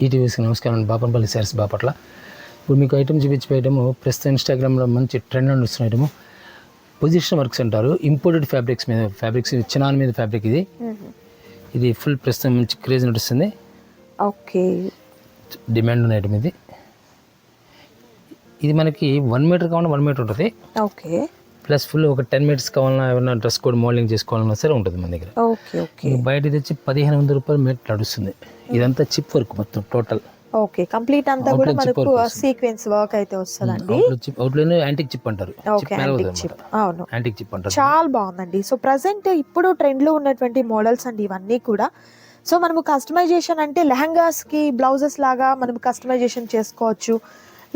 ఈటీవీస్కి నమస్కారం. బాపనపల్లి శారీస్ బాపట్ల. ఇప్పుడు మీకు ఐటమ్ చూపించే ఐటమ్ ప్రస్తుతం ఇన్స్టాగ్రామ్లో మంచి ట్రెండ్ నడుస్తున్న ఐటమ్ పొజిషన్ వర్క్స్ అంటారు. ఇంపోర్టెడ్ ఫ్యాబ్రిక్స్ చినాన్ మీద ఫ్యాబ్రిక్ ఇది ఫుల్ ప్రస్తుతం మంచి క్రేజ్ నడుస్తుంది. ఓకే, డిమాండ్ ఉన్న ఐటమ్ ఇది మనకి 1 మీటర్ కావాలన్నా 1 మీటర్ ఉంటుంది. ఓకే, ప్లస్ ఫుల్ ఒక 10 మీటర్స్ కావాలన్నా ఏమన్నా డ్రెస్ కోడ్ మోడలింగ్ చేసుకోవాలన్నా సరే ఉంటుంది మన దగ్గర. Okay, okay. బయట ఇది వచ్చి 1500 రూపాయలు మీటర్ నడుస్తుంది. ఇదంతా చిప్ వర్క్ మొత్తం టోటల్. ఓకే, కంప్లీట్ అంతా కూడా మనకు సీక్వెన్స్ వర్క్ అయితే వస్తుందండి. అవుట్లైన్ యాంటిక్ చిప్ అంటారు. Okay, antique chip. అవును, యాంటిక్ చిప్ అంటారు. చాలా బాగుందండి. సో ప్రెసెంట్ ఇప్పుడు ట్రెండ్ లో ఉన్నటువంటి మోడల్స్ అండి ఇవన్నీ కూడా. సో మనము కస్టమైజేషన్ అంటే లెహంగాస్ కి బ్లౌజెస్ లాగా మనం కస్టమైజేషన్ చేసుకోవచ్చు.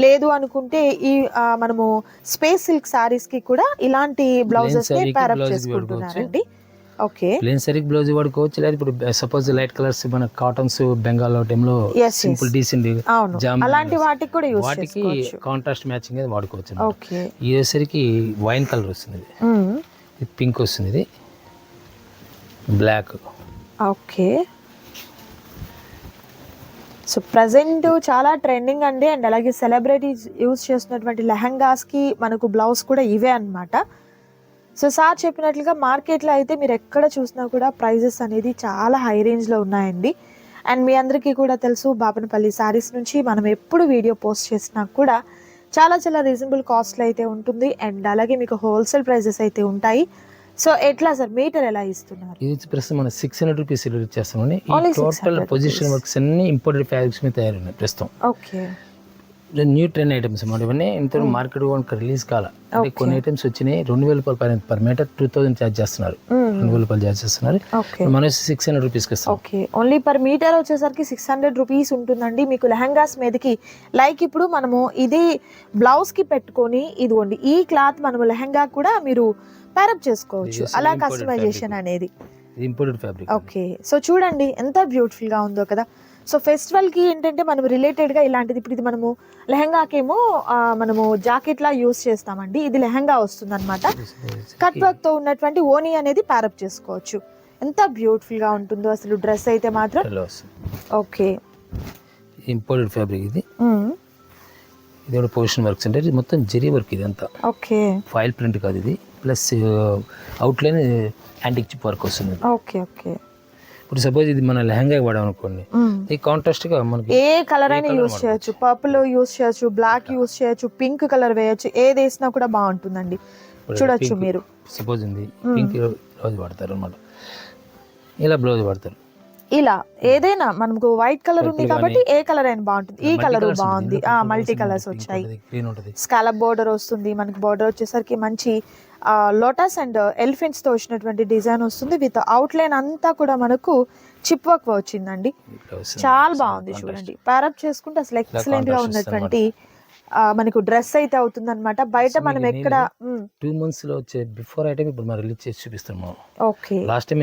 లేదు అనుకుంటే ఈ మనము స్పేస్ సిల్క్ సారీస్ కి కూడా ఇలాంటి బ్లౌజెస్ ని పేరప్ చేసుకుంటున్నారండి. ఓకే, ప్లేన్ సారీ బ్లౌజ్ వాడుకోవచ్చు. లేదా ఇప్పుడు సపోజ్ లైట్ కలర్స్ మన కాటన్స్ బెంగాల్ టైంలో సింపుల్ డీసెంట్ అలాంటి వాటికి కూడా యూస్ వాటికి కాంట్రాస్ట్ మ్యాచింగ్ అది వాడుకోవచ్చు. ఓకే, ఈ వచ్చేసరికి వైన్ కలర్ వస్తుంది, ఇది పింక్ వస్తుంది, ఇది బ్లాక్. ఓకే, సో ప్రజెంట్ చాలా ట్రెండింగ్ అండి. అండ్ అలాగే సెలబ్రిటీస్ యూజ్ చేస్తున్నటువంటి లెహంగాస్కి మనకు బ్లౌజ్ కూడా ఇవే అన్నమాట. సో సార్ చెప్పినట్లుగా మార్కెట్లో అయితే మీరు ఎక్కడ చూసినా కూడా ప్రైజెస్ అనేది చాలా హై రేంజ్లో ఉన్నాయండి. అండ్ మీ అందరికీ కూడా తెలుసు, బాపనపల్లి శారీస్ నుంచి మనం ఎప్పుడు వీడియో పోస్ట్ చేసినా కూడా చాలా చాలా రీజనబుల్ కాస్ట్లో అయితే ఉంటుంది. అండ్ అలాగే మీకు హోల్సేల్ ప్రైజెస్ అయితే ఉంటాయి. సో ఎట్లా సార్ మీటర్ ఎలా ఇస్తున్నారు? ఇది ప్రస్తుతం మనం 600 రూపీస్ ఇచ్చేస్తామని. ఈ టోటల్ పొజిషన్ వర్క్స్ అన్ని ఇంపోర్టెడ్ ఫ్యాబ్రిక్స్ మీద తయారైనాయి ప్రస్తుతం. ఓకే, న్యూ ట్రెండ్ ఐటమ్స్ అన్నమాట ఇవన్నీ. ఇంత మార్కెట్ రిలీజ్ కాల అంటే కొన్ని ఐటమ్స్ వచ్చినాయి 2000 రూపాయలు పైన పర్ మీటర్ 2000 ఛార్జ్ చేస్తున్నారు. 2000 రూపాయలు ఛార్జ్ చేస్తున్నారు. మనం 600 రూపీస్కి ఇస్తాం. ఓకే, ఓన్లీ పర్ మీటర్ వచ్చేసరికి 600 రూపీస్ ఉంటుందండి మీకు లెహంగాస్ మీదకి. లైక్ ఇప్పుడు మనము ఇది బ్లౌజ్ కి పెట్టుకొని ఇదిగోండి ఈ క్లాత్ మనము లెహంగా కూడా మీరు పేరప్ చేసుకోవచ్చు. అలా కస్టమైజేషన్ అనేది ఇంపోర్టెడ్ ఫ్యాబ్రిక్. ఓకే, సో చూడండి ఎంత బ్యూటిఫుల్ గా ఉందో కదా. సో ఫెస్టివల్ కి ఏంటంటే మనం రిలేటెడ్ గా ఇలాంటిది ఇప్పుడు ఇది మనము లెహంగాకేమో మనము జాకెట్ లా యూస్ చేస్తామండి. ఇది లెహంగా వస్తుంది అనమాట. కట్ వర్క్ తో ఉన్నటువంటి ఓనీ అనేది పేరప్ చేసుకోవచ్చు. ఎంత బ్యూటిఫుల్ గా ఉంటుందో అసలు డ్రెస్ అయితే మాత్రం. ఓకే, ఇంపోర్టెడ్ ఫ్యాబ్రిక్ ఇది. ఇది కూడా పొజిషన్ వర్క్స్ అంటే ఇది మొత్తం జరీ వర్క్ ఇదంతా. ఓకే, ఫైల్ ప్రింట్ కాదు ఇది. Plus outline antique chip work వస్తుంది. Okay, okay. ఇప్పుడు సపోజ్ ఇది మన లెహంగా వాడాం అనుకోండి, ఈ కాంట్రాస్ట్ గా మనకి ఏ కలర్ అయినా యూస్ చేయొచ్చు. పర్పుల్ యూస్ చేయొచ్చు, బ్లాక్ యూస్ చేయొచ్చు, పింక్ కలర్ వేయొచ్చు. ఏది వేసినా కూడా బాగుంటుందండి. చూడొచ్చు మీరు. సపోజ్ ఉంది పింక్ బ్లౌజ్ వాడతారు అనమాట, ఇలా బ్లౌజ్ వాడతారు. ఇలా ఏదైనా మనకు వైట్ కలర్ ఉంది కాబట్టి ఏ కలర్ అయినా బాగుంటుంది. ఈ కలర్ బాగుంది, మల్టీ కలర్స్ వచ్చాయి. స్కాలప్ బోర్డర్ వస్తుంది మనకి. బోర్డర్ వచ్చేసరికి మంచి లోటస్ అండ్ ఎలిఫెంట్స్ తో వచ్చినటువంటి డిజైన్ వస్తుంది. విత్ అవుట్ లైన్ అంతా కూడా మనకు చిప్ వర్క్ వచ్చిందండి. చాలా బాగుంది చూడండి. పేరప్ చేసుకుంటే అసలు ఎక్సలెంట్ గా ఉన్నటువంటి మనకు డ్రెస్ అయితే అవుతుంది అనమాట. బయట మనం ఎక్కడ 2 months లో వచ్చే బిఫోర్ ఐటమ్ ఇప్పుడు మనం రిలీజ్ చేసి చూపిస్తున్నాం. ఓకే, లాస్ట్ టైం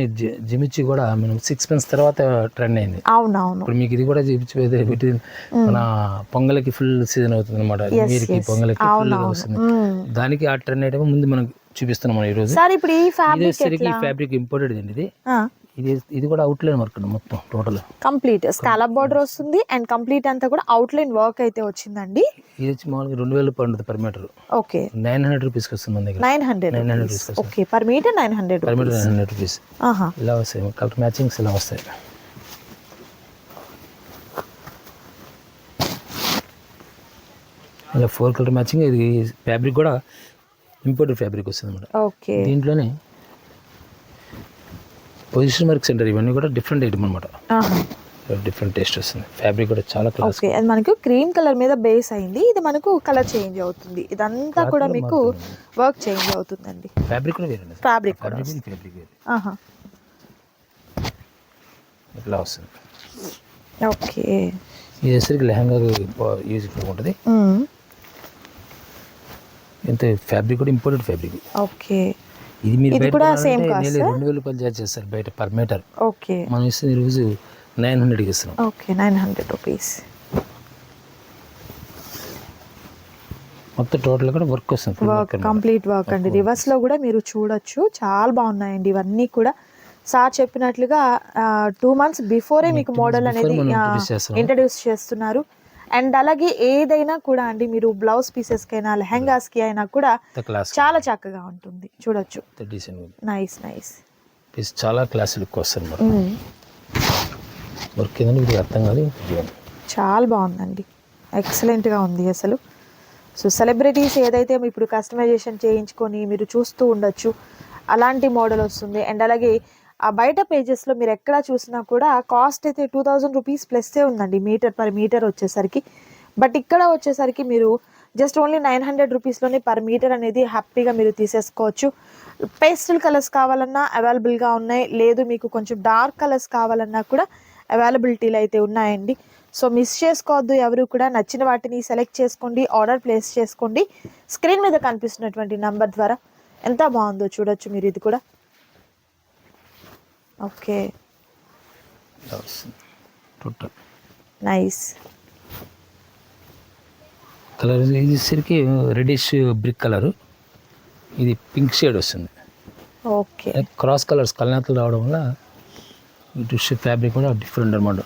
జిమిచ్చి కూడా మనం 6 months తర్వాత ట్రెండ్ అయింది. అవునవును. ఇప్పుడు మీకు ఇది కూడా చూపించి మన పొంగల్కి ఫుల్ సీజన్ అవుతుంది అనమాట. వీరికి పొంగల్కి ఫుల్ వస్తుంది. దానికి ఆ ట్రెండ్ ఐటమ్ ముందు మనం చూపిస్తున్నాం ఈ రోజు. సార్ ఇప్పుడు ఈ ఫ్యాబ్రిక్ ఇంపోర్టెడ్ అండి. ఇది కూడా అవుట్లైన్ వర్క్ మొత్తం టోటల్ కంప్లీట్ స్కాలప్ బోర్డర్ వస్తుంది. అండ్ కంప్లీట్ అంతా కూడా అవుట్లైన్ వర్క్ అయితే వచ్చిందండి. ఇది వచ్చి మామూలుగా 2000 రూపాయలు ఉంటుంది పర్ మీటర్. ఓకే, 900 రూపీస్కి వస్తుంది మన దగ్గర. 900 rupees. Okay, per metre 900 per metre 900 rupees. ఇలా వస్తాయి కలర్ మ్యాచింగ్స్, ఇలా వస్తాయి. ఇలా 4 కలర్ మ్యాచింగ్. ఇది ఫ్యాబ్రిక్ కూడా ఇంపోర్టెడ్ ఫ్యాబ్రిక్ వస్తుంది అనమాట. ఓకే, దీంట్లోనే పొజిషన్ వర్క్ సెంటర్ ఇవన్నీ కూడా డిఫరెంట్ ఐటమ్ అనమాట. డిఫరెంట్ టేస్ట్ వస్తుంది. ఫ్యాబ్రిక్ కూడా చాలా క్లాస్. ఓకే, అది మనకు క్రీమ్ కలర్ మీద బేస్ అయింది. ఇది మనకు కలర్ చేంజ్ అవుతుంది. ఇదంతా కూడా మీకు వర్క్ చేంజ్ అవుతుందండి. ఫ్యాబ్రిక్ కూడా వేరే. ఫ్యాబ్రిక్ ఇట్లా వస్తుంది. ఓకే, ఇది వచ్చేసరికి లెహంగా యూజ్ఫుల్ ఉంటుంది. ఇంత ఫ్యాబ్రిక్ కూడా ఇంపోర్టెడ్ ఫ్యాబ్రిక్. ఓకే, ఇది మీరు బయట 2000 రూపాయలు ఛార్జ్ చేస్తారు బయట పర్ మీటర్. ఓకే, మనం ఇస్తుంది ఈరోజు 900కి ఇస్తున్నాం. Okay, 900 rupees. మొత్తం టోటల్ కూడా వర్క్ వస్తుంది. వర్క్ కంప్లీట్ వర్క్ అండి. రివర్స్ లో కూడా మీరు చూడొచ్చు. చాలా బాగున్నాయండి ఇవన్నీ కూడా. సార్ చెప్పినట్లుగా 2 months బిఫోరే మీకు మోడల్ అనేది ఇంట్రడ్యూస్ చేస్తున్నారు. అండ్ అలాగే ఏదైనా కూడా అండి మీరు బ్లౌజ్ పీసెస్కైనా లెహెంగాస్కి అయినా కూడా చాలా చక్కగా ఉంటుంది. చూడొచ్చు. నైస్ నైస్ పీస్ చాలా క్లాస్ లుక్ వస్తుంది మరి. వర్క్ ఏదంటే ఇది అర్థం కాదు. చాలా బాగుందండి, ఎక్సలెంట్గా ఉంది అసలు. సో సెలబ్రిటీస్ ఏదైతే ఇప్పుడు కస్టమైజేషన్ చేయించుకొని మీరు చూస్తూ ఉండొచ్చు అలాంటి మోడల్ వస్తుంది. అండ్ అలాగే ఆ బయట పేజెస్లో మీరు ఎక్కడ చూసినా కూడా కాస్ట్ అయితే 2000 రూపీస్ ప్లస్సే ఉందండి పర్ మీటర్ వచ్చేసరికి. బట్ ఇక్కడ వచ్చేసరికి మీరు జస్ట్ ఓన్లీ 900 రూపీస్లోనే పర్ మీటర్ అనేది హ్యాపీగా మీరు తీసేసుకోవచ్చు. పేస్టల్ కలర్స్ కావాలన్నా అవైలబుల్గా ఉన్నాయి, లేదు మీకు కొంచెం డార్క్ కలర్స్ కావాలన్నా కూడా అవైలబిలిటీలు అయితే ఉన్నాయండి. సో మిస్ చేసుకోవద్దు ఎవరు కూడా. నచ్చిన వాటిని సెలెక్ట్ చేసుకోండి, ఆర్డర్ ప్లేస్ చేసుకోండి. స్క్రీన్ మీద కనిపిస్తున్నటువంటి నంబర్ ద్వారా. ఎంత బాగుందో చూడొచ్చు మీరు ఇది కూడా. ఓకే నైస్ కలర్ ఇది సరికి రెడిష్ బ్రిక్ కలరు, ఇది పింక్ షేడ్ వస్తుంది. ఓకే క్రాస్ కలర్స్ కలనాతలు రావడం వల్ల టిష్యూ ఫ్యాబ్రిక్ కూడా డిఫరెంట్ అనమాట.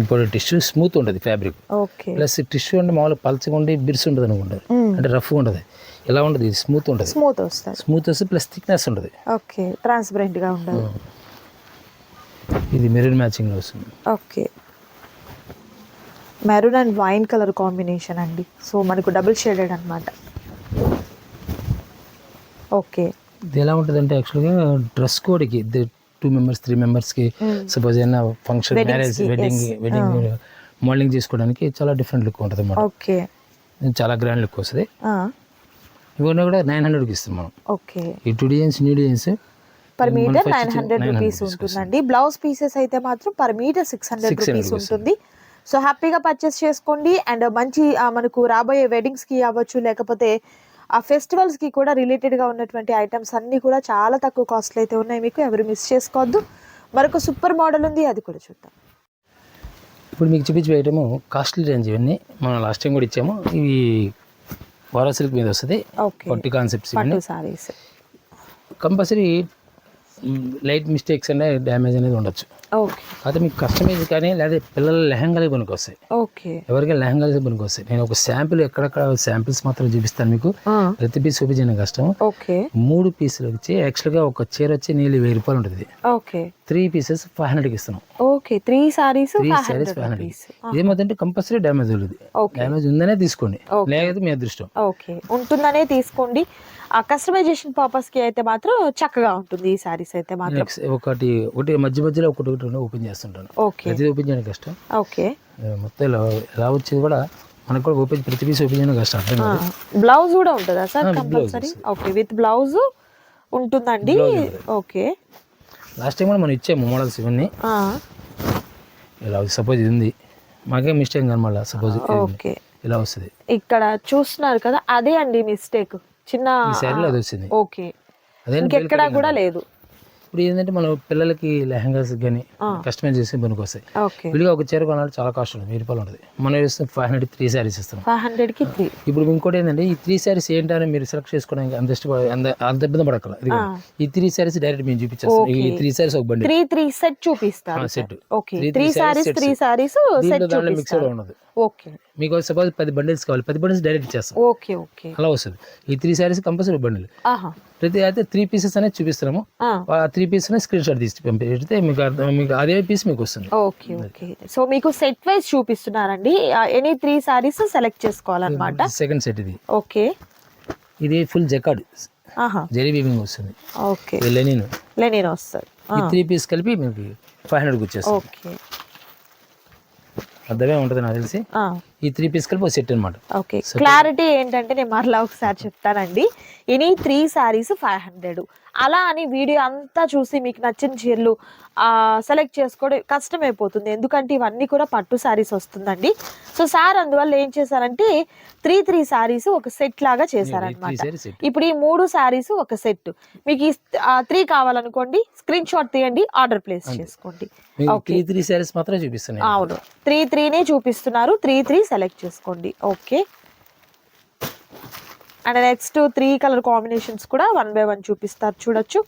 ఇంపార్టెంట్ టిష్యూ స్మూత్ ఉంటుంది ఫ్యాబ్రిక్. ఓకే ప్లస్ టిష్యూ అంటే మామూలుగా పల్చగా ఉండి బిర్స్ ఉంటుంది అనుకుంటుంది, అంటే రఫ్గా ఉంటుంది. ఎలా ఉంటుంది ఇది స్మూత్ ఉంటుంది. స్మూత్ వస్తే ప్లస్ థిక్నెస్ ఉంటుంది. ఓకే ట్రాన్స్పరెంట్గా ఉండదు. ఇది మెరూన్ మ్యాచింగ్ వస్తుంది. Okay maroon and wine colour combination అండి. సో మనకు డబుల్ షేడెడ్ అనమాట. ఓకే ఇది ఎలా ఉంటుంది అంటే యాక్చువల్గా డ్రెస్ కోడ్కి 2 members 3 members సపోజ్ ఏదైనా ఫంక్షన్, మ్యారేజ్, వెడ్డింగ్ మోడలింగ్ చేసుకోవడానికి చాలా డిఫరెంట్ లుక్ ఉంటుంది అన్నమాట. ఓకే చాలా గ్రాండ్ లుక్ వస్తుంది. ఇవన్నీ కూడా 900కి ఇస్తాం మనం. ఓకే ఈ 2 designs new designs per metre 900 rupees ఉంటుందండి. బ్లౌజ్ పీసెస్ అయితే మాత్రం పర్ మీటర్ 600 రూపీస్ ఉంటుంది. సో హ్యాపీగా పర్చేస్ చేసుకోండి. అండ్ మంచి మనకు రాబోయే వెడ్డింగ్స్కి అవ్వచ్చు, లేకపోతే ఆ ఫెస్టివల్స్కి కూడా రిలేటెడ్గా ఉన్నటువంటి ఐటమ్స్ అన్నీ కూడా చాలా తక్కువ కాస్ట్లో అయితే ఉన్నాయి మీకు. ఎవరు మిస్ చేసుకోవద్దు. మరొక సూపర్ మోడల్ ఉంది, అది కూడా చూద్దాం. ఇప్పుడు మీకు చూపించే ఐటమ్ కాస్ట్లీ రేంజ్. ఇవన్నీ మనం లాస్ట్ టైం కూడా ఇచ్చాము. ఇవి వారా సిల్క్ మీద వస్తుంది. పట్టు concepts saris. Compulsory light mistakes అనే డ్యామేజ్ అనేది ఉండొచ్చు. ఓకే అయితే మీకు కస్టమైజ్ కానీ లేదా పిల్లల లెహంగాలకి పనికి వస్తాయి. ఓకే ఎవరికైనా లెహంగాలకి పనికి వస్తాయి. నేను ఒక శాంపిల్ ఎక్కడెక్కడ శాంపిల్స్ మాత్రం చూపిస్తాను మీకు. ప్రతి పీస్ చూపించడం కష్టం. ఓకే 3 పీసులు వచ్చి యాక్చువల్గా ఒక చీర వచ్చి నీళ్ళు 1000 రూపాయలు ఉంటుంది. ఓకే 3 pieces 500కి ఇస్తున్నాం. ఓకే 3 సారీస్ 500. ఇదేమంటే కంపల్సరీ డ్యామేజ్ ఉంది. డ్యామేజ్ ఉందనే తీసుకోండి, లేకపోతే మీ అదృష్టం. ఓకే ఉంటుందనే తీసుకోండి. ఆ కస్టమైజేషన్ పర్పస్ కి అయితే మాత్రం చక్కగా ఉంటుంది ఈ సారీస్ అయితే మాత్రం. ఒకటి మధ్యలో ఒకటి ఓపెన్ చేస్తుంటాను. ఓకే ప్రతి ఓపెన్ చేయడం కష్టం. ఓకే మొత్తం ఎలా వచ్చేది కూడా మనకు కూడా ఓపెన్ ప్రతి పీస్ ఓపెన్ చేయడం కష్టం. బ్లౌజ్ కూడా ఉంటుందా sir compulsory? Okay with blouse ఉంటుందండి. ఓకే లాస్ట్ టైం కూడా మనం ఇచ్చాము మోడల్స్ ఇవన్నీ. ఇలా సపోజ్ ఇది ఉంది, మాకే మిస్టేక్ కనమాట. సపోజ్ ఓకే ఇలా వస్తుంది. ఇక్కడ చూస్తున్నారు కదా, అదే అండి మిస్టేక్ చిన్న. అది వచ్చింది. ఓకే ఇంకెక్కడా కూడా లేదు. ఇప్పుడు ఏంటంటే మనం పిల్లలకి లెహంగాస్ కానీ కస్టమైజ్ చేసి పనికి వస్తాయి. విడిగా ఒక చీర కొనాలి చాలా కాస్ట్ ఉంటుంది, 1000 రూపాయలు ఉంటుంది. మనం వేస్తే 500 3 sarees ఇస్తాం. 500కి 3. ఇప్పుడు ఇంకోటి ఏంటంటే ఈ 3 sarees ఏంటని మీరు సెలెక్ట్ చేసుకోవడానికి అంత ఇబ్బంది పడక్కల. ఈ 3 sarees డైరెక్ట్ మేము చూపించేస్తాం. ఈ 3 sarees ఒక బండి 3 సెట్ చూపిస్తాం. సెట్. ఓకే 3 sarees సెట్ దాంట్లో మిక్సర్ ఉండదు. ఓకే మీకు సపోజ్ 10 bundles కావాలి, 10 bundles డైరెక్ట్ ఇచ్చేస్తాం. ఓకే ఓకే అలా వస్తుంది. ఈ 3 sarees కంపల్సరీ బండిల్. ప్రతి అయితే 3 pieces అనేది చూపిస్తున్నాము. ఆ 3 pieces స్క్రీన్ షాట్ తీసి పంపిస్తే మీకు అదే పీస్ మీకు వస్తుంది. ఓకే ఓకే సో మీకు సెట్ వైజ్ చూపిస్తున్నారండి. ఎనీ 3 sarees సెలెక్ట్ చేసుకోవాలన్నమాట. సెకండ్ సెట్ ఇది. ఓకే ఇది ఫుల్ జకార్డ్ జెరీ వీవింగ్ వస్తుంది. ఓకే లెనిన్ వస్తుంది. ఈ 3 pieces కలిపి మీకు 500కి వచ్చేస్తుంది. ఓకే అర్థమే ఉంటుంది నాకు తెలిసి. ఈ 3 pieces కలిపి ఒక సెట్ అనమాట. ఓకే క్లారిటీ ఏంటంటే నేను మరలా ఒకసారి చెప్తానండి. Any 3 sarees 500. అలా అని వీడియో అంతా చూసి మీకు నచ్చిన చీరలు సెలెక్ట్ చేసుకోవడం కష్టం అయిపోతుంది, ఎందుకంటే ఇవన్నీ కూడా పట్టు సారీస్ వస్తుందండి. సో సార్ అందువల్ల ఏం చేశారంటే 3 sarees ఒక సెట్ లాగా చేశారనమాట. ఇప్పుడు ఈ 3 sarees ఒక సెట్. మీకు 3 కావాలనుకోండి, స్క్రీన్ షాట్ తీయండి, ఆర్డర్ ప్లేస్ చేసుకోండి. 3 sarees మాత్రమే చూపిస్తున్నాయి. అవును 3 చూపిస్తున్నారు. 3 సెలెక్ట్ చేసుకోండి. Okay and next 3 colour combinations కూడా 1 by 1 చూపిస్తారు, చూడొచ్చు.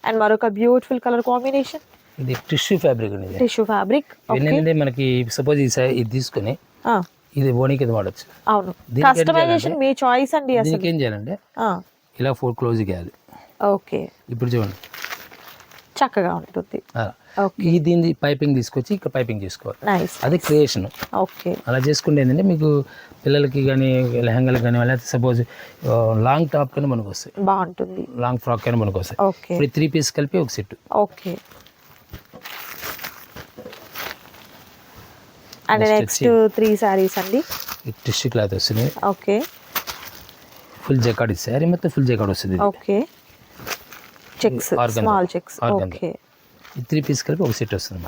అండ్ మరొక బ్యూటిఫుల్ కలర్ కాంబినేషన్ ఇది టిష్యూ ఫ్యాబ్రిక్ అండి ఇది. Tissue fabric. ఏంటంటే మనకి సపోజ్ ఇది తీసుకొని ఇది ఓనీ కింద వాడచ్చు. అవును, కస్టమైజేషన్ మీ చాయిస్ అండి. అసలు దీనికి ఏం చేయాలంటే ఇలా 4 క్లోజ్ చేయాలి. ఓకే, ఇప్పుడు చూడండి చక్కగా ఉంటుంది. ఈ దీన్ని పైపింగ్ తీసుకొచ్చి ఇక్కడ పైపింగ్ చేసుకోవాలి. నైస్, అది క్రియేషన్. ఓకే, అలా చేసుకుంటే ఏంటంటే మీకు పిల్లలకి కానీ లెహంగాలకు కానీ లేకపోతే సపోజ్ లాంగ్ టాప్ కానీ మనకు వస్తాయి, బాగుంటుంది. లాంగ్ ఫ్రాక్ కానీ మనకు వస్తాయి. ఓకే, ఇప్పుడు 3 పీస్ కలిపి ఒక set. Okay. And next 3 saris అండి. టిష్యూ క్లాత్ వస్తుంది. ఓకే, ఫుల్ జకాడ్ శారీ మొత్తం ఫుల్ జకాడ్ వస్తుంది. Okay, checks, small checks. Okay, 3 piece కలిపి ఒక సెట్ వస్తుంది.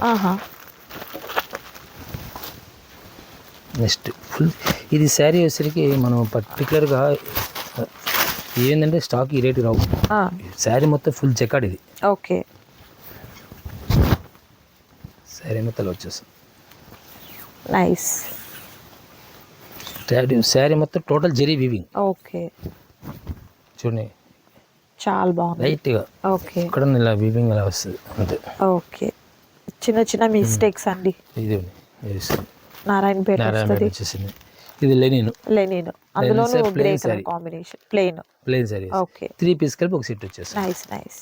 నెక్స్ట్ ఫుల్ ఇది శారీ వచ్చేసరికి మనం పర్టికులర్గా ఏంటంటే స్టాక్ ఈ రేటు రావు. శారీ మొత్తం ఫుల్ జకాడ్ ఇది. ఓకే, శారీ మొత్తం వచ్చేస్తుంది. నైస్. శారీ మొత్తం టోటల్ జెరీ వీవింగ్. ఓకే, చూడండి చాలా బాగుంది. లైట్గా ఓకే, ఇక్కడ ఇలా వీవింగ్ అలా వస్తుంది అంతే. ఓకే, చిన్న చిన్న మిస్టేక్స్ అండి. ఇది నారాయణపేట వచ్చేసింది. ఇది లెనిన్. అందులోనూ grey colour combination, plain sari. Okay, 3 piece కలిపి ఒక సెట్ వచ్చేస్తుంది. Nice nice.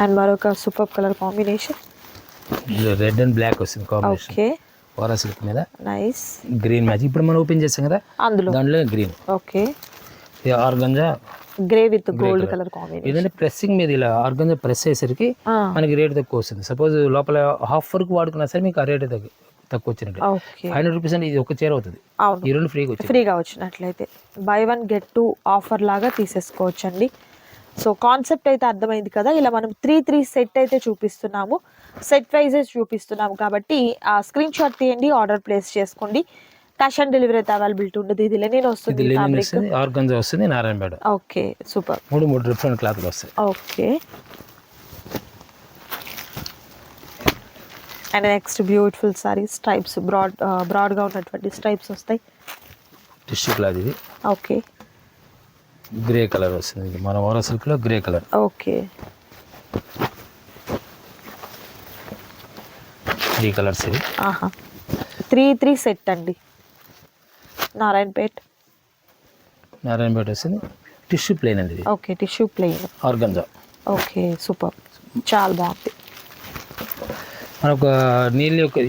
అండ్ మరొక super colour combination, red and black వస్తుంది కాంబినేషన్. ఓకే, వారా సిల్క్ మీద నైస్. Green match. ఇప్పుడు మనం ఓపెన్ చేస్తాం కదా దాంట్లో green. Okay, organza grey with gold colour combination. ఏదంటే ప్రెస్సింగ్ మీద ఇలా ఆర్గంజా ప్రెస్ అయ్యేసరికి మనకి రేట్ తక్కువ వస్తుంది. సపోజ్ లోపల హాఫ్ వర్క్ వాడుకున్నా సరే మీకు ఆ రేట్ తక్కువ వచ్చినట్టు. 500 రూపీస్ అంటే ఇది ఒక చీర అవుతుంది. ఈ రెండు ఫ్రీగా వచ్చినట్లయితే బై 1 get 2 ఆఫర్ లాగా తీసేసుకోవచ్చండి. సో కాన్సెప్ట్ అయితే అర్థమైంది కదా. ఇలా మనం 3 సెట్ అయితే చూపిస్తున్నాము, సెట్ వైజెస్ చూపిస్తున్నాము కాబట్టి ఆ స్క్రీన్ షాట్ తీయండి, ఆర్డర్ ప్లేస్ చేసుకోండి. క్యాష్ ఆన్ డెలివరీ అయితే అవైలబిలిటీ ఉండదు. ఇది లెనిన్ వస్తుంది, ఆర్గంజా వస్తుంది, నారాయణపేట. Okay, super. 3 డిఫరెంట్ క్లాత్లు వస్తాయి. Okay, and next beautiful sorry stripes, బ్రాడ్గా ఉన్నటువంటి స్ట్రైప్స్ వస్తాయి. టిష్యూ క్లాత్ ఇది. ఓకే, గ్రే కలర్ వస్తుంది. మన ఓరా సిల్క్ లో గ్రే కలర్. ఓకే, 3 కలర్స్ ఇది. 3 సెట్ అండి. నారాయణపేట వస్తుంది. టిష్యూ ప్లెయిన్ అండి ఇది. Okay, tissue plain organza. Okay, super, చాలా బాగుంది. మనకు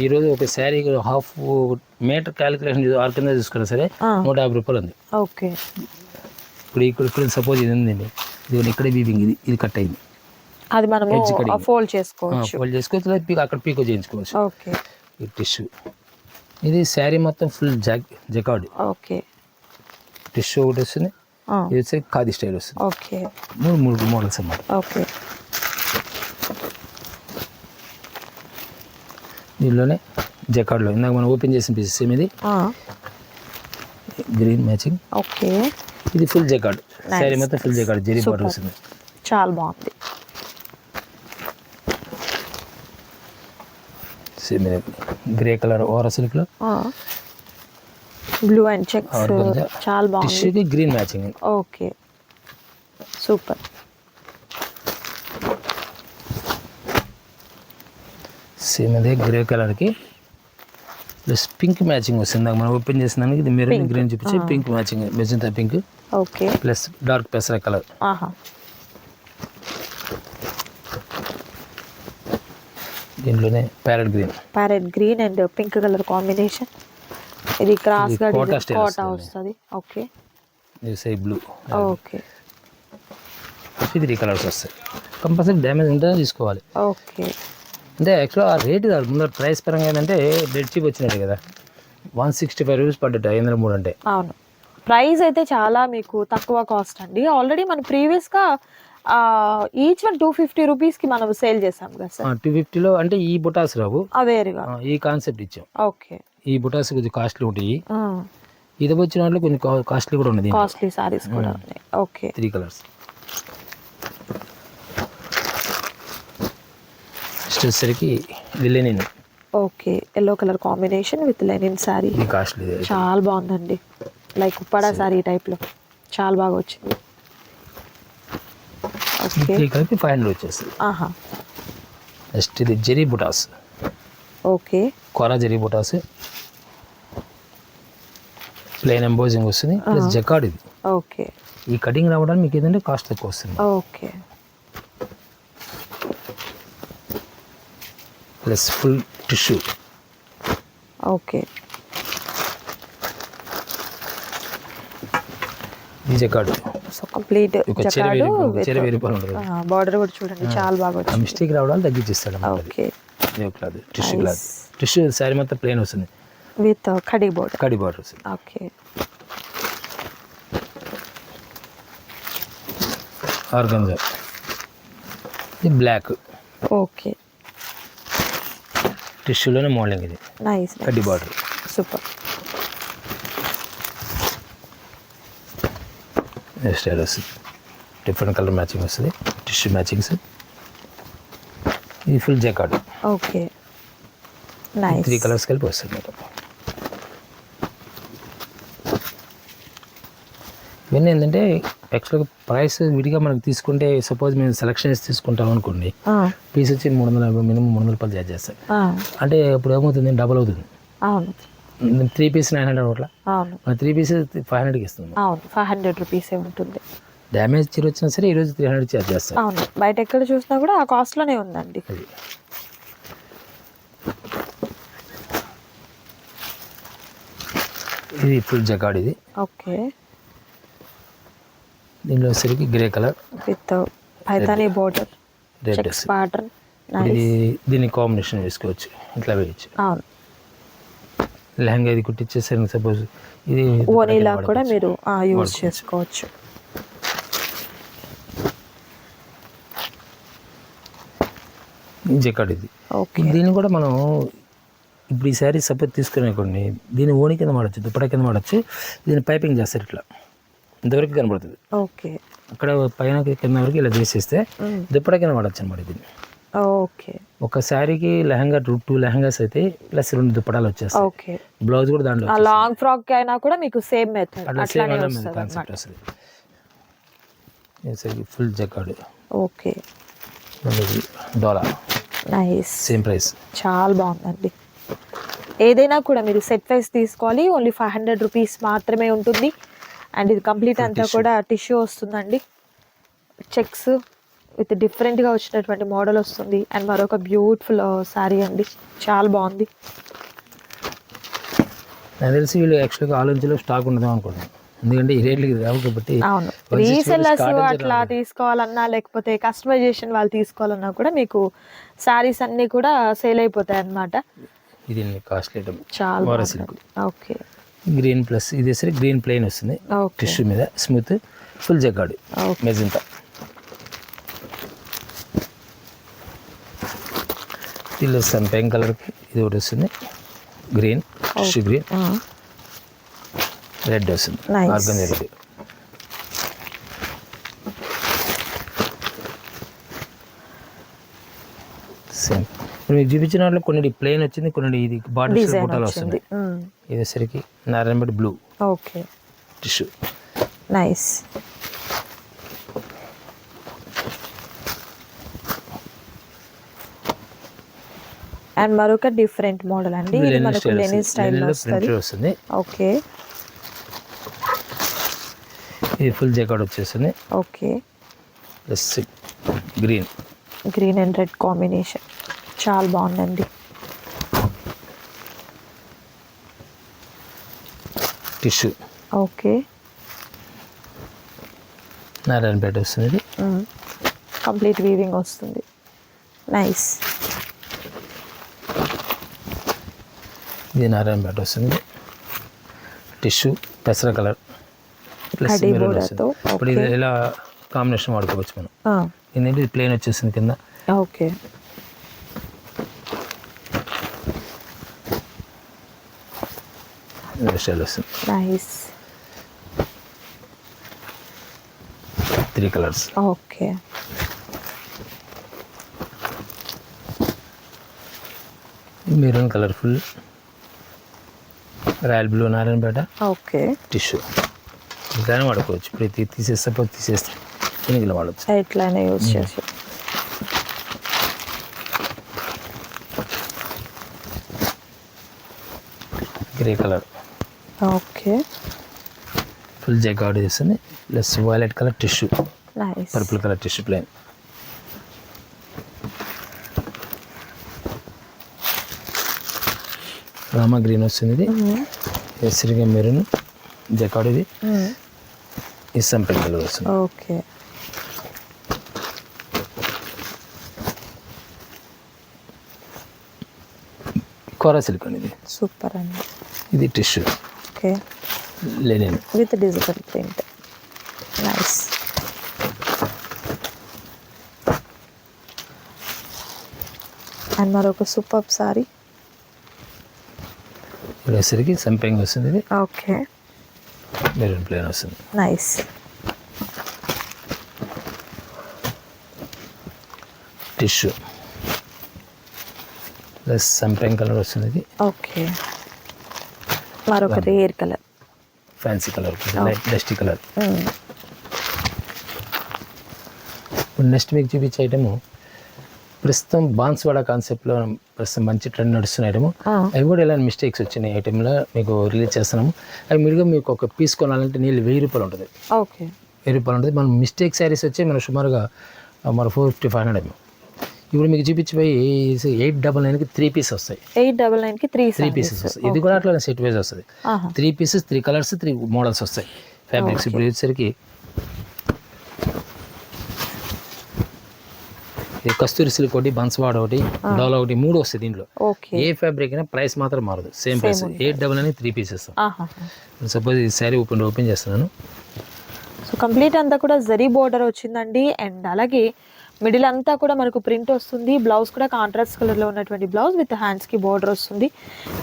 ఈరోజు ఒక sari half metre calculation organza చూసుకున్నా సరే 150 రూపాయలు ఉంది. ఓకే, ఇప్పుడు సపోజ్ ఇది ఉందండి, ఇది ఇక్కడ వీవింగ్, ఇది కట్ అయింది, అది మనము ఫోల్డ్ చేసుకోవచ్చు. అక్కడ పీకో చేయించుకోవచ్చు. ఓకే, ఈ టిష్యూ ఇది శారీ మొత్తం ఫుల్ జకార్డ్. ఓకే, టిష్యూ ఒకటి వస్తుంది, ఇది వచ్చి ఖాదీ స్టైల్ వస్తుంది. ఓకే, 3 మోడల్స్ అన్నమాట. ఓకే, దీనిలోనే జకార్డ్లో ఇందాక మనం ఓపెన్ చేసిన పీసెస్ సేమ్ ఇది గ్రీన్ మ్యాచింగ్. ఓకే, ఇది ఫుల్ జకార్డ్ శారీ మొత్తం ఫుల్ జకార్డ్ జెరీ బార్డర్ వస్తుంది. చాలా బాగుంది. సేమ్ గ్రే కలర్ ఓరా సిల్క్ లో బ్లూ అండ్ చెక్స్, చాలా బాగుంది. టిష్యూకి green matching. Okay, super. Same అదే గ్రే కలర్కి ప్లస్ పింక్ మ్యాచింగ్ వస్తుంది. మనం ఓపెన్ చేసిన దానికి ఇది మెరూన్ గ్రీన్ చూపించి pink matching, magenta pink. Okay, plus dark పెసర కలర్. దీంట్లోనే parrot green and pink colour combination. ఇది క్రాస్ గా కోటా వస్తుంది. ఓకే, ఇది సై బ్లూ. ఓకే, 3 కలర్స్ వస్తాయి. కంపల్సరీ డ్యామేజ్ ఉంటుందో తీసుకోవాలి. ఓకే, అంటే యాక్చువల్గా ఆ రేటు కాదు, ముందర ప్రైస్ పరంగా ఏంటంటే డెడ్ చీప్ వచ్చినట్టు కదా, 165 రూపీస్ పడ్డట్టు 503 అంటే. అవును, ప్రైస్ అయితే చాలా మీకు తక్కువ కాస్ట్ అండి. ఆల్రెడీ మనం ప్రీవియస్గా ఈచ్ 1 250 రూపీస్కి మనం సేల్ చేసాం కదా సార్. 250లో అంటే ఈ బుటాస్ రావు, వేరుగా ఈ కాన్సెప్ట్ ఇచ్చాం. ఓకే, ఈ బుటాస్ కొంచెం కాస్ట్లీ ఉంటాయి, ఇది వచ్చిన వాటిలో కొంచెం కాస్ట్లీ కూడా ఉన్నది. కాస్ట్లీ సారీస్ కూడా ఉన్నాయి. Okay, 3 colours. నెక్స్ట్ వచ్చేసరికి ఇది linen. Okay, yellow colour combination with linen sari. ఇది కాస్ట్లీ, చాలా బాగుందండి, లైక్ ఉప్పాడ సారీ టైప్లో. చాలా బాగా వచ్చింది. ఓకే. ఇది కలిపి 500 వచ్చేస్తుంది. ఆహా. నెక్స్ట్ ఇది జెరీ బుటాస్, ఓకే. కోరా జెరీ బుటాస్, ప్లెయిన్ ఎంబోజింగ్ వస్తుంది ప్లస్ జకార్డ్. ఇది ఓకే. ఈ కటింగ్ రావడానికి మీకు ఏంటంటే కాస్ట్ ఎక్కువ వస్తుంది. Okay. Plus full tissue. Okay. ఇది జకార్డ్. సో కంప్లీట్ జకార్డు చెర వేరు పని ఉంటుంది. బార్డర్ కూడా చూడండి చాలా బాగా వచ్చింది. మిస్టేక్ రావడానికి తగ్గించేస్తాడు. Okay. Cloth tissue cloth, tissue sari మొత్తం ప్లెయిన్ వస్తుంది with kadi border. Kadi border వస్తుంది. ఓకే. ఆర్గంజా, ఇది బ్లాక్. ఓకే. టిష్యూలోనే మోడలింగ్. ఇది nice. Kaddi border. Super. Style వస్తుంది, డిఫరెంట్ కలర్ మ్యాచింగ్ వస్తుంది, టిష్యూ మ్యాచింగ్స్. ఇది full jacquard. Okay. Nice. 3 colours కలిపి వస్తుంది. ఇవన్నీ ఏంటంటే యాక్చువల్గా ప్రైస్ విడిగా మనకు తీసుకుంటే, సపోజ్ మేము సెలెక్షన్ చేసి తీసుకుంటాం అనుకోండి, పీస్ వచ్చి 350, మినిమం 300 రూపాయలు ఛార్జ్ చేస్తారు. అంటే ఇప్పుడు ఏమవుతుంది, డబల్ అవుతుంది. అవును. 3 పీస్ 900 అట్లా. అవును. మన 3 పీస్ 500కి ఇస్తుంది. అవును, 500 రూపీసే ఉంటుంది. డ్యామేజ్ చీర వచ్చినా సరే ఈరోజు 300 ఛార్జ్ చేస్తారు. అవును, బయట ఎక్కడ చూసినా కూడా ఆ కాస్ట్లోనే ఉందండి. ఇది ఫుల్ జకార్డ్. ఇది ఓకే. దీనిలో సరికి grey colour with Paithani border, red checks pattern. ఇది దీన్ని కాంబినేషన్ వేసుకోవచ్చు, ఇట్లా వేయచ్చు. అవును. లెహంగా ఇది కుట్టించేసరికి సపోజ్ ఇది ఓనీలా కూడా మీరు యూజ్ చేసుకోవచ్చు. జకార్డ్. ఇది ఓకే. దీన్ని కూడా మనం ఇప్పుడు ఈ శారీ సపోజ్ తీసుకునేకోండి, దీన్ని ఓణి కింద వాడచ్చు, దుప్పట కింద వాడచ్చు. దీన్ని పైపింగ్ చేస్తారు ఇట్లా, ఇంతవరకు కనబడుతుంది. ఓకే. అక్కడ పైన కింద వరకు ఇలా చేసేస్తే దుప్పట కింద వాడచ్చు అనమాట. దీన్ని ఓకే. ఒక శారీకి లెహంగా 2 లెహంగాస్ అయితే ప్లస్ 2 దుప్పటాలు వచ్చేస్తాయి. ఓకే. బ్లౌజ్ కూడా దాంట్లో లాంగ్ ఫ్రాక్ అయినా కూడా మీకు సేమ్ మెథడ్ అట్లానే కాన్సెప్ట్ వస్తుంది. Full jacquard. ఓకే. డోలా, నైస్. Same price. చాలా బాగుందండి. ఏదైనా కూడా మీరు సెట్ వైస్ తీసుకోవాలి, ఓన్లీ 500 రూపీస్ మాత్రమే ఉంటుంది. అండ్ ఇది కంప్లీట్ అంతా కూడా టిష్యూ వస్తుందండి, చెక్స్ విత్ డిఫరెంట్గా వచ్చినటువంటి మోడల్ వస్తుంది. అండ్ మరొక బ్యూటిఫుల్ శారీ అండి, చాలా బాగుంది. నాకు తెలిసి వీళ్ళు యాక్చువల్గా ఆలోచనలో స్టాక్ ఉండదాం అనుకుంటున్నాను, ఎందుకంటే ఈ రేట్లకి రావు కాబట్టి. అవును, రీసెల్లర్స్ అట్లా తీసుకోవాలన్నా లేకపోతే కస్టమైజేషన్ వాళ్ళు తీసుకోవాలన్నా కూడా మీకు శారీస్ అన్నీ కూడా సేల్ అయిపోతాయి అన్నమాట. ఇది కాస్ట్లీ ఐటమ్, చాలా. ఓకే. గ్రీన్ ప్లస్ ఇది సరే గ్రీన్ ప్లెయిన్ వస్తుంది, టిష్యూ మీద స్మూత్, ఫుల్ జకార్డ్ మెజంతా. దీనిలో సన్ పెయింట్ కలర్కి ఇది ఒకటి వస్తుంది, గ్రీన్ టిష్యూ గ్రీన్, రెడ్ వస్తుంది, ఆర్గంజా రెడ్. సేమ్ ఇప్పుడు మీకు చూపించిన వాటిలో కొన్ని ప్లెయిన్ వచ్చింది, కొన్ని ఇది బార్డర్స్ బుట్టాలు వస్తుంది. ఇది సరికి Narayanpet blue. Okay. Tissue. Nice. And మరొక డిఫరెంట్ మోడల్ అండి, ఇది మనకు లెనిన్ స్టైల్లో వస్తుంది. ఓకే. ఇది ఫుల్ జకార్డ్ వచ్చేస్తుంది. Okay. Plus green, green and red combination చాలా బాగుందండి. టిష్యూ. ఓకే. నారాయణపేట వస్తుంది, ఇది కంప్లీట్ వీవింగ్ వస్తుంది. నైస్. ఇది నారాయణపేట వస్తుంది, టిష్యూ పెసర కలర్ ప్లస్ మెరూన్ వస్తుంది. ఇప్పుడు ఇది ఇలా కాంబినేషన్ వాడుకోవచ్చు మనం. ఏంటంటే ఇది ప్లెయిన్ వచ్చేసింది కింద. ఓకే. స్టైల్ వస్తుంది. Nice. 3 colours. Okay. Maroon colourful, royal blue Narayanpet. Okay. Tissue. ఇట్లానే వాడుకోవచ్చు. ఇప్పుడు తీసేస్తే ఎన్నికలు వాడచ్చు. ఎట్లయినా యూజ్ చేసి. Grey colour okay, full jacquard చేస్తుంది. Plus violet colour tissue, nice. Purple colour tissue plain. రామా గ్రీన్ వస్తుంది. ఇది ఎస్రిగా మెరూన్ జకాడ్. ఇది సంపెంగ్ కలర్ వస్తుంది. Okay, kora silicon. ఇది సూపర్ అండి. ఇది tissue. Okay, linen with digital print, nice. And మరొక సూపర్ సారీ. ఇప్పుడు వచ్చేసరికి సంపెంగ్ వస్తుంది. ఇది ఓకే, మెరూన్ ప్లేన్ వస్తుంది. నైస్. టిష్యూ ప్లస్ సంపెంగ్ కలర్ వస్తుంది. ఇది ఓకే, మరొక rare colour, fancy colour, light dusty colour. ఇప్పుడు నెక్స్ట్ మీకు చూపించే ఐటము ప్రస్తుతం బాన్స్వాడ కాన్సెప్ట్లో ప్రస్తుతం మంచి ట్రెండ్ నడుస్తున్న ఐటము. అవి కూడా ఇలాంటి మిస్టేక్స్ వచ్చినాయి ఐటెంలో మీకు రిలీజ్ చేస్తున్నాము. అవి మీరుగా మీకు ఒక పీస్ కొనాలంటే నీళ్ళు 1000 రూపాయలు ఉంటుంది. ఓకే, 1000 రూపాయలు ఉంటుంది. మనం మిస్టేక్ శారీస్ వచ్చి మనం సుమారుగా మన 450-500. ఇప్పుడు మీకు చూపించిపోయి 899కి 3 పీస్ వస్తాయి. 899కి 3 పీసెస్ వస్తాయి. ఇది కూడా అట్లా సెట్ వైజ్ వస్తుంది. 3 పీసెస్, 3 కలర్స్, 3 మోడల్స్ వస్తాయి ఫ్యాబ్రిక్స్. ఇప్పుడు వచ్చేసరికి కస్తూరి సిల్క్ ఒకటి, బన్స్వాడ ఒకటి, డోలా ఒకటి, 3 వస్తాయి దీంట్లో. ఏ ఫ్యాబ్రిక్ అయినా ప్రైస్ మాత్రం మారదు, సేమ్ ప్రైస్. 899 3 పీసెస్. సపోజ్ ఈ శారీ ఓపెన్ చేస్తున్నాను. సో కంప్లీట్ అంతా కూడా జరీ బోర్డర్ వచ్చిందండి. అండ్ అలాగే మిడిల్ అంతా కూడా మనకు ప్రింట్ వస్తుంది. బ్లౌజ్ కూడా కాంట్రాస్ట్ కలర్ లో ఉన్నటువంటి బ్లౌజ్ విత్ హ్యాండ్స్ కి బోర్డర్ వస్తుంది.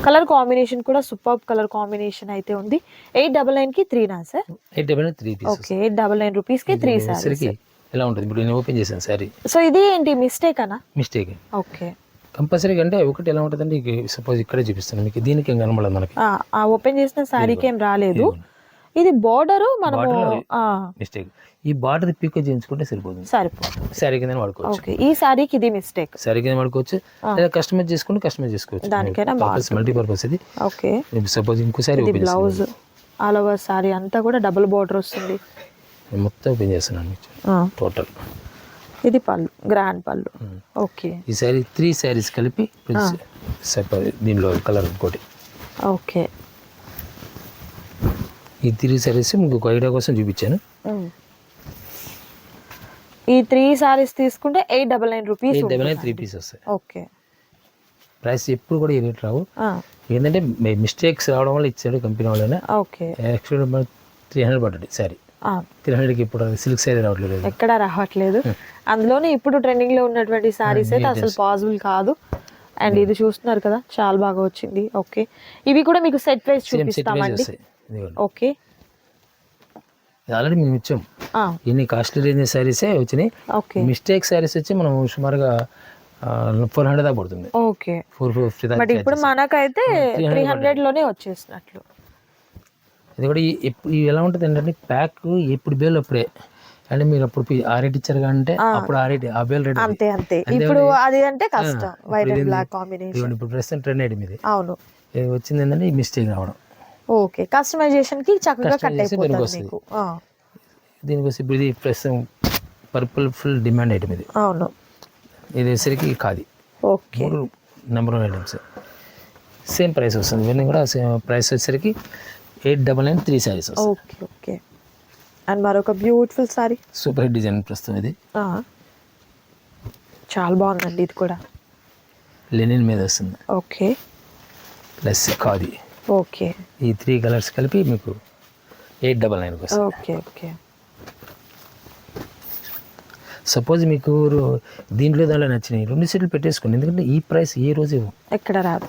కలర్ కాంబినేషన్ కూడా సూపర్ కలర్ కాంబినేషన్ అయితే ఉంది. 899కి 3 నా సార్? 899 3 పీసెస్. ఓకే, 899 రూపీస్కి 3 సారీస్. ఎలా ఉంటుంది ఇప్పుడు నేను ఓపెన్ చేశాను శారీ. సో ఇది ఏంటి మిస్టేక్ అనా? మిస్టేక్. ఓకే, కంపల్సరీగా అంటే ఒకటి ఎలా ఉంటుందంటే సపోజ్ ఇక్కడే చూపిస్తాను మీకు. దీనికి ఏం కనబడదు మనకి. ఓపెన్ చేసిన శారీకి ఏం రాలేదు. ఇది బోర్డర్ మనము మిస్టేక్. ఈ బార్డర్ పిక్ చేయించుకుంటే సరిపోతుంది. శారీ కింద వాడుకోవచ్చు. ఓకే, ఈ శారీకి ఇది మిస్టేక్. శారీ కింద వాడుకోవచ్చు, లేదా కస్టమైజ్ చేసుకోవచ్చు. దానికైనా మల్టీపర్పస్ ఇది. ఓకే, సపోజ్ ఇంకో sari open blouse all over sari అంతా కూడా డబుల్ బోర్డర్ వస్తుంది. మొత్తం ఓపెన్ చేస్తున్నాను టోటల్. ఇది పళ్ళు, గ్రాండ్ పళ్ళు. ఓకే, ఈ శారీ 3 శారీస్ కలిపి దీనిలో కలర్ ఇంకోటి. ఓకే, ఈ 3 శారీస్ మీకు ఐడియా కోసం చూపించాను. ఈ 3 సారీస్ తీసుకుంటే 899 రూపీస్. 899 3 పీస్ వస్తాయి. ఓకే, ప్రైస్ ఎప్పుడు కూడా ఈ రేట్ రావు. ఏంటంటే మిస్టేక్స్ రావడం వల్ల ఇచ్చాడు కంపెనీ వాళ్ళనే. ఓకే, యాక్చువల్లీ 300 పడ్డది శారీ. 300కి ఇప్పుడు సిల్క్ శారీ రావట్లేదు, ఎక్కడ రావట్లేదు. అందులోనే ఇప్పుడు ట్రెండింగ్ లో ఉన్నటువంటి సారీస్ అయితే అసలు పాసిబుల్ కాదు. అండ్ ఇది చూస్తున్నారు కదా, చాలా బాగా వచ్చింది. ఓకే, ఇవి కూడా మీకు సెట్ వైస్ చూపిస్తామండి. ఓకే, ఆల్రెడీ మేము ఇచ్చాం. ఇన్ని కాస్ట్లీ రేంజ్ శారీసే వచ్చినాయి. మిస్టేక్ శారీస్ వచ్చి మనం సుమారుగా 400 దాకా పడుతుంది. ఓకే, 450 దాకా. బట్ ఇప్పుడు మనకైతే 300 లోనే వచ్చేసినట్లు. ఇది కూడా ఇవి ఎలా ఉంటుంది అంటే ప్యాక్ ఎప్పుడు బేల్ అప్పుడే. అంటే మీరు అప్పుడు ఆ రేట్ ఇచ్చారు అంటే అప్పుడు ఆ బేల్ రేట్ అంతే. ఇప్పుడు అది అంటే కష్టం. వైట్ అండ్ బ్లాక్ కాంబినేషన్ ఇప్పుడు ప్రెసెంట్ ట్రెండ్ అయ్యింది మీది. అవును, వచ్చింది ఏంటంటే ఈ మిస్టేక్ రావడం. ఓకే, కస్టమైజేషన్ కి చక్కగా కట్ అయిపోతుంది మీకు. దీనికోసం ఇప్పుడు ఇది ప్రస్తుతం పర్పుల్ ఫుల్ డిమాండ్ ఐటమ్ ఇది. అవును, ఇది వచ్చేసరికి khadi. Okay, number 1 items. Same price వస్తుంది. ఇవన్నీ కూడా సేమ్ ప్రైస్ వచ్చేసరికి 899 3 శారీస్ వస్తాయి. Okay, okay. అండ్ మరొక beautiful sorry, super hit design ప్రస్తుతం ఇది. చాలా బాగుందండి. ఇది కూడా లెనిన్ మీద వస్తుంది. Okay, plus khadi. ఓకే, ఈ 3 కలర్స్ కలిపి మీకు 899 వస్తుంది. Okay, okay. సపోజ్ మీకు దీంట్లో దాంట్లో నచ్చినాయి 2 సెట్లు పెట్టేసుకోండి. ఎందుకంటే ఈ ప్రైస్ ఏ రోజు ఎక్కడ రాదు.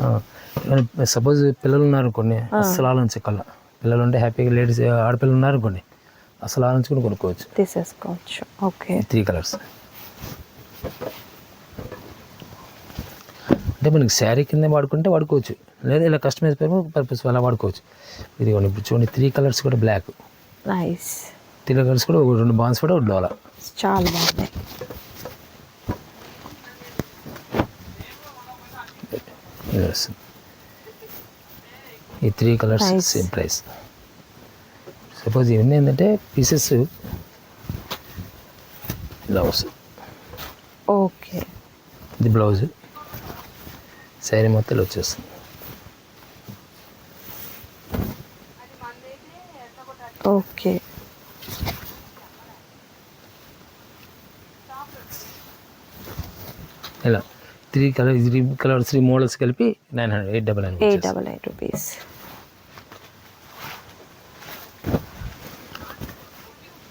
సపోజ్ పిల్లలు ఉన్నారు కొన్ని, అసలు ఆలోచించకల్లా. పిల్లలు ఉంటే హ్యాపీగా, లేడీస్ ఆడపిల్లలు ఉన్నారు కొన్ని, అసలు ఆలోచించుకుని కొనుక్కోవచ్చు, తీసేసుకోవచ్చు. Okay, 3 colours. అంటే మనకి శారీ కింద వాడుకోవచ్చు, లేదా ఇలా కస్టమైజ్ పర్పస్ అలా వాడుకోవచ్చు. ఇది ఇప్పుడు చూడండి 3 కలర్స్ కూడా బ్లాక్. నైస్. త్రీ కలర్స్ కూడా 2 బాన్స్ కూడా డోలా చాలా బాగున్నాయి. ఇది వస్తుంది. ఈ 3 colours Nice. Same price. Suppose ఇవన్నీ ఏంటంటే పీసెస్ ఇలా వస్తుంది. ఓకే. ఇది బ్లౌజ్, శారీ మొత్తం వచ్చేస్తుంది. ఓకే. ఇలా 3 కలర్స్ 3 మోడల్స్ కలిపి 899 899 రూపీస్.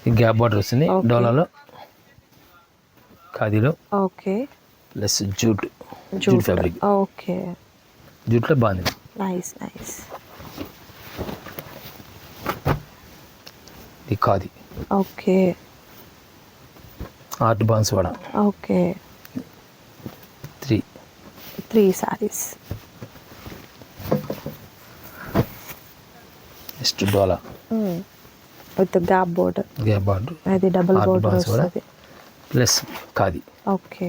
ఈ గ్యాప్ బార్డర్ వస్తుంది. Okay. డోలాలో ఖాదీలో okay. Plus jute jute fabric. Okay. జూట్లో బాగుంది. Nice nice. ఈ ఖాదీ ఓకే. ఆర్ట్ బాన్స్ వాడ okay. 3 saris. Next dola with gap border. Gap border, అది డబుల్ ఆర్ట్ బోర్డర్ బాన్స్ కూడా వస్తుంది. ప్లస్ ఖాదీ. ఓకే.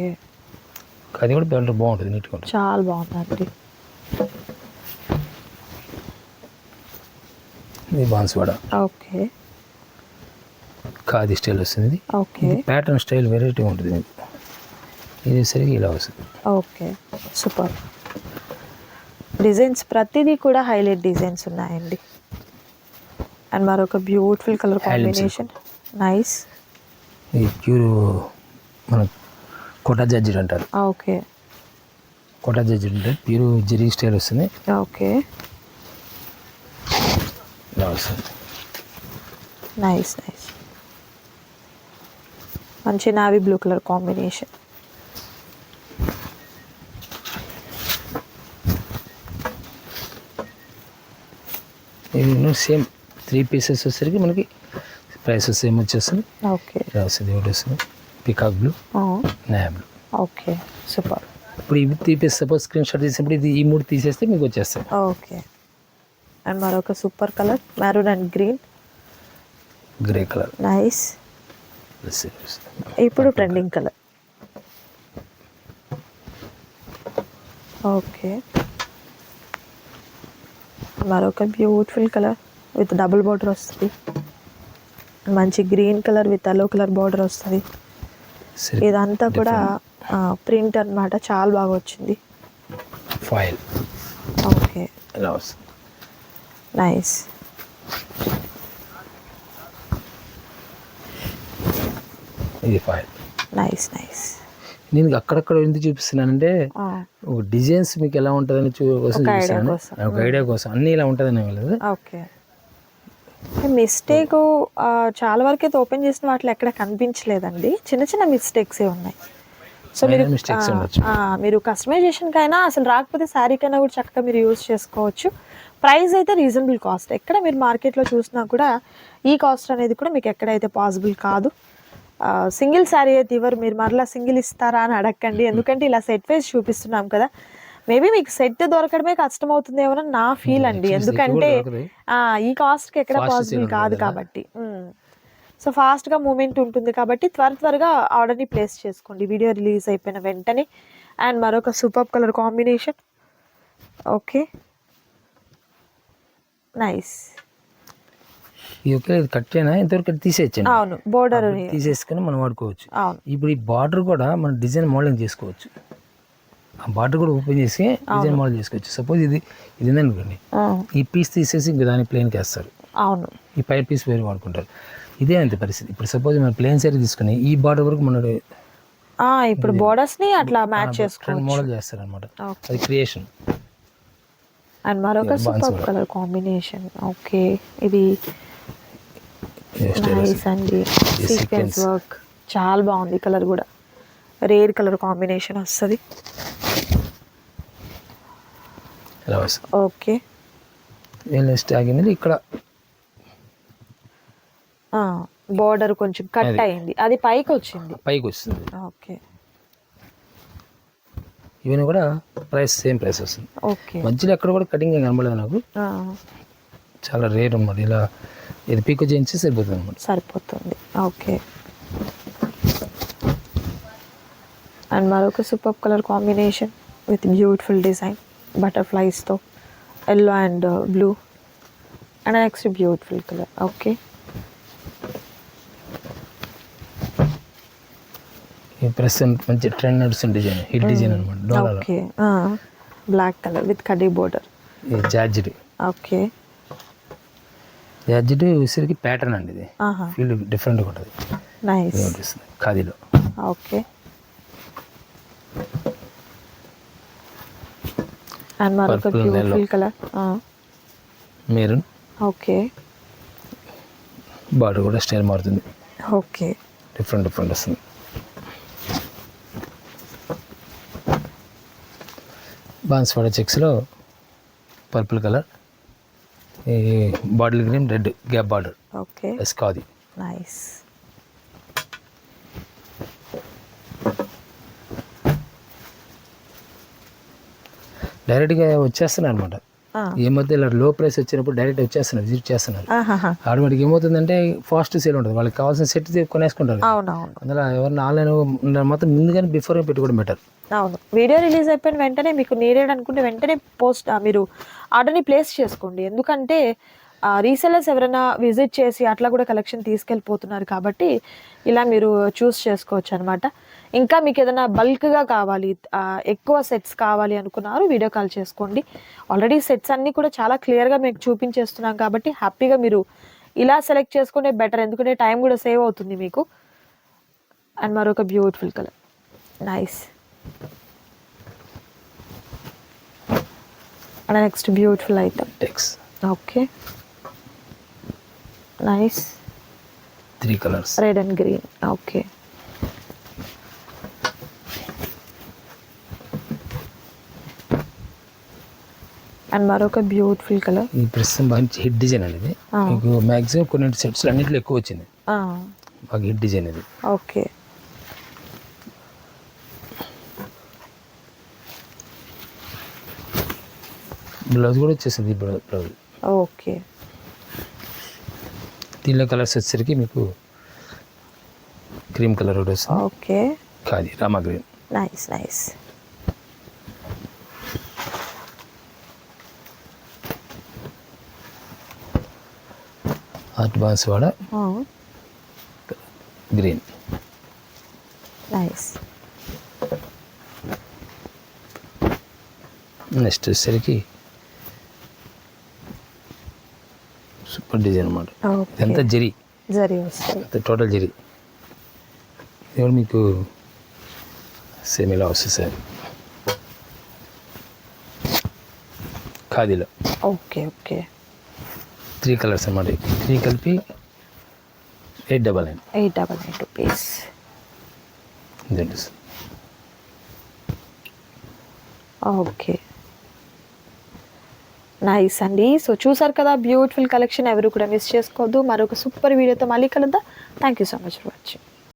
ఖాదీ కూడా బాగుంటుంది, నీట్గా ఉంటుంది. చాలా బాగుందండి. ఇది బాన్స్ వాడ ఓకే. ఖాదీ స్టైల్ వస్తుంది. ఇది ఓకే. ప్యాటర్న్ స్టైల్ వెరైటీ ఉంటుంది మీకు. ఇది సరిగ్గా ఇలా వస్తుంది. ఓకే. సూపర్. డిజైన్స్ ప్రతిదీ కూడా హైలైట్ డిజైన్స్ ఉన్నాయండి. అండ్ మరొక బ్యూటిఫుల్ కలర్ కాంబినేషన్. నైస్. ఇది ప్యూర్ మన కోటా జడ్జెడ్ అంటారు. ఓకే. కోటా జడ్జెడ్ అంటే ప్యూర్ జెరీ స్టైల్ వస్తుంది. ఓకే. ఇలా వస్తుంది. Nice nice. మంచి నావీ బ్లూ కలర్ కాంబినేషన్. ఇది సేమ్ 3 పీసెస్ వచ్చేసరికి మనకి ప్రైస్ సేమ్ వచ్చేస్తుంది. ఓకే. ఇలా వస్తుంది. ఒకటి వస్తుంది peacock blue, navy blue. Okay. Super. ఇప్పుడు ఇవి 3 పీస్ సపోజ్ స్క్రీన్ షాట్ తీసినప్పుడు ఇది ఈ 3 తీసేస్తే మీకు వచ్చేస్తాయి. ఓకే. అండ్ మరొక super colour maroon and green. Grey colour. Nice. ఇప్పుడు ట్రెండింగ్ కలర్. ఓకే. మరొక beautiful colour with double border వస్తుంది. మంచి green colour with yellow colour border వస్తుంది. ఇదంతా కూడా ప్రింట్ అన్నమాట. చాలా బాగా వచ్చింది. ఫాయిల్. ఓకే. ఇలా వస్తుంది. నైస్. ఇది ఫాయిల్. Nice nice. నేను అక్కడక్కడ ఎందుకు చూపిస్తున్నానంటే ఒక డిజైన్స్ మీకు ఎలా ఉంటుందని కోసం చూపిస్తాను. ఒక ఐడియా కోసం. అన్నీ ఇలా ఉంటుందని లేదు. ఓకే. మిస్టేక్ చాలా వరకు అయితే ఓపెన్ చేసిన వాటిలో ఎక్కడ కనిపించలేదండి. చిన్న చిన్న మిస్టేక్సే ఉన్నాయి. సో మీరు మిస్టేక్స్ ఉండొచ్చు. మీరు కస్టమైజేషన్కైనా అసలు రాకపోతే శారీకైనా కూడా చక్కగా మీరు యూజ్ చేసుకోవచ్చు. ప్రైస్ అయితే రీజనబుల్ కాస్ట్. ఎక్కడ మీరు మార్కెట్లో చూసినా కూడా ఈ కాస్ట్ అనేది కూడా మీకు ఎక్కడైతే పాసిబుల్ కాదు. సింగిల్ శారీ అయితే ఇవ్వరు. మీరు మరలా సింగిల్ ఇస్తారా అని అడగండి. ఎందుకంటే ఇలా సెట్ వైజ్ చూపిస్తున్నాం కదా. మేబీ మీకు సెట్ దొరకడమే కష్టం అవుతుందేమో నా ఫీల్ అండి. ఎందుకంటే ఈ కాస్ట్కి ఎక్కడ పాసిబుల్ కాదు కాబట్టి. సో ఫాస్ట్గా మూమెంట్ ఉంటుంది కాబట్టి త్వరగా ఆర్డర్ని ప్లేస్ చేసుకోండి వీడియో రిలీజ్ అయిపోయిన వెంటనే. అండ్ మరొక super colour combination. Okay. Nice. ఇది కట్ అయినా ఇంతవరకు తీసేయచ్చండి. అవును. బోర్డర్ తీసేసుకొని మనం వాడుకోవచ్చు. అవును. ఇప్పుడు ఈ బార్డర్ కూడా మనం డిజైన్ మోడలింగ్ చేసుకోవచ్చు. ఆ బార్డర్ కూడా ఓపెన్ చేసి డిజైన్ మోడల్ చేసుకోవచ్చు. సపోజ్ ఇది ఉందనుకోండి, ఈ పీస్ తీసేసి ఇంక దాన్ని ప్లేన్కి వేస్తారు. అవును. ఈ పై పీస్ వేరు వాడుకుంటారు. ఇదే అంతే పరిస్థితి. ఇప్పుడు సపోజ్ మనం ప్లేన్ శారీ తీసుకుని ఈ బార్డర్ వరకు మనం ఇప్పుడు బోర్డర్స్ ని అట్లా మ్యాచ్ చేసుకోవచ్చు. మోడల్ చేస్తారు అనమాట. అది క్రియేషన్. అండ్ మరొక సూపర్ కలర్ కాంబినేషన్. ఓకే. ఇది నైస్ అండి. సీక్వెన్స్ వర్క్ చాలా బాగుంది. కలర్ కూడా రేర్ కలర్ కాంబినేషన్ వస్తుంది. ఓకే. నెక్స్ట్ ఆగింది ఇక్కడ బోర్డర్ కొంచెం కట్ అయింది. అది పైకి వస్తుంది. ఓకే. ఇవన్నీ కూడా సేమ్ ప్రైస్ వస్తుంది. ఓకే. మధ్యలో ఎక్కడ కూడా కటింగ్ కనబడలేదు నాకు. చాలా రేర్ అన్నమాట. ఇలా ఇది పీకో చేయించి సరిపోతుంది అనమాట. సరిపోతుంది. ఓకే. అండ్ మరొక super colour combination with beautiful design బటర్ఫ్లైస్తో yellow and blue and next beautiful colour. Okay. ఈ ప్రెసెంట్ మంచి ట్రెండ్ నడుస్తున్న డిజైన్, హిట్ డిజైన్ అనమాట. డోలాలో ఓకే. బ్లాక్ కలర్ విత్ కడ్డీ బోర్డర్. ఈ జార్జెట్. ఓకే. జార్జెట్ విసిరికి ప్యాటర్న్ అండి ఇది. ఫీల్ డిఫరెంట్గా ఉంటుంది. నైస్. అనిపిస్తుంది ఖాదీలో. ఓకే. అండ్ మరొక Purple, beautiful yellow. Colour. Maroon. Okay. Border కూడా స్టైల్ మారుతుంది, ఓకే. డిఫరెంట్ వస్తుంది. బాన్స్వాడ చెక్స్లో పర్పుల్ కలర్, ఈ bottle green, red gap border, okay. Yes khadi. Nice. డైరెక్ట్గా వచ్చేస్తున్నారు అనమాట. ఈ మధ్య ఇలా లో ప్రైస్ వచ్చినప్పుడు డైరెక్ట్ వచ్చేస్తున్నారు, విజిట్ చేస్తున్నారు. ఆటోమేటిక్ ఏమవుతుందంటే ఫాస్ట్ సేల్ ఉంటుంది, వాళ్ళకి కావాల్సిన సెట్ కొనేసుకుంటారు. అవునవును. అందులో ఎవరిని ఆన్లైన్ మాత్రం ముందుగానే బిఫోర్ పెట్టుకోవడం బెటర్. అవును. వీడియో రిలీజ్ అయిపోయిన వెంటనే మీకు నీడెడ్ అనుకుంటే వెంటనే మీరు ఆర్డర్ని ప్లేస్ చేసుకోండి. ఎందుకంటే రీసెలర్స్ ఎవరైనా విజిట్ చేసి అట్లా కూడా కలెక్షన్ తీసుకెళ్ళిపోతున్నారు కాబట్టి ఇలా మీరు చూస్ చేసుకోవచ్చు అనమాట. ఇంకా మీకు ఏదైనా బల్క్గా కావాలి, ఎక్కువ సెట్స్ కావాలి అనుకున్నారు వీడియో కాల్ చేసుకోండి. ఆల్రెడీ సెట్స్ అన్నీ కూడా చాలా క్లియర్గా మీకు చూపించేస్తున్నాం కాబట్టి హ్యాపీగా మీరు ఇలా సెలెక్ట్ చేసుకుంటే బెటర్, ఎందుకంటే టైం కూడా సేవ్ అవుతుంది మీకు. అండ్ మరొక beautiful colour. Nice. And next beautiful item టెక్స్. Okay. Nice. 3 colours, red and green. Okay. And మరొక బ్యూటిఫుల్ కలర్. ఈ ప్రస్తుతం మంచి హిట్ డిజైన్ అండి ఇది. మీకు మ్యాక్సిమం కొన్ని సెట్స్ అన్నింటిలో ఎక్కువ వచ్చింది, బాగా హిట్ డిజైన్ ఇది. ఓకే. బ్లౌజ్ కూడా వచ్చేసింది బ్లౌజ్. ఓకే. దీనిలో కలర్స్ వచ్చేసరికి మీకు క్రీమ్ కలర్ ఒకటి వస్తుంది. Okay. Khadi Rama green. Nice nice. Art Banswada green. Nice. Next వచ్చేసరికి సూపర్ డిజైన్ అనమాట. ఇదంతా జరీ వస్తుంది, టోటల్ జరీ. ఇది కూడా మీకు సేమ్ ఇలా వస్తుంది సార్ ఖాదీలో. ఓకే. ఓకే. 3 కలర్స్ అనమాట. 3 కలిపి 899. 899 రూపీస్. ఇదండి. ఓకే. నైస్ అండి. సో చూసారు కదా బ్యూటిఫుల్ కలెక్షన్, ఎవరు కూడా మిస్ చేసుకోవద్దు. మరొక సూపర్ వీడియోతో మళ్ళీ కలుద్దాం. Thank you so much for watching.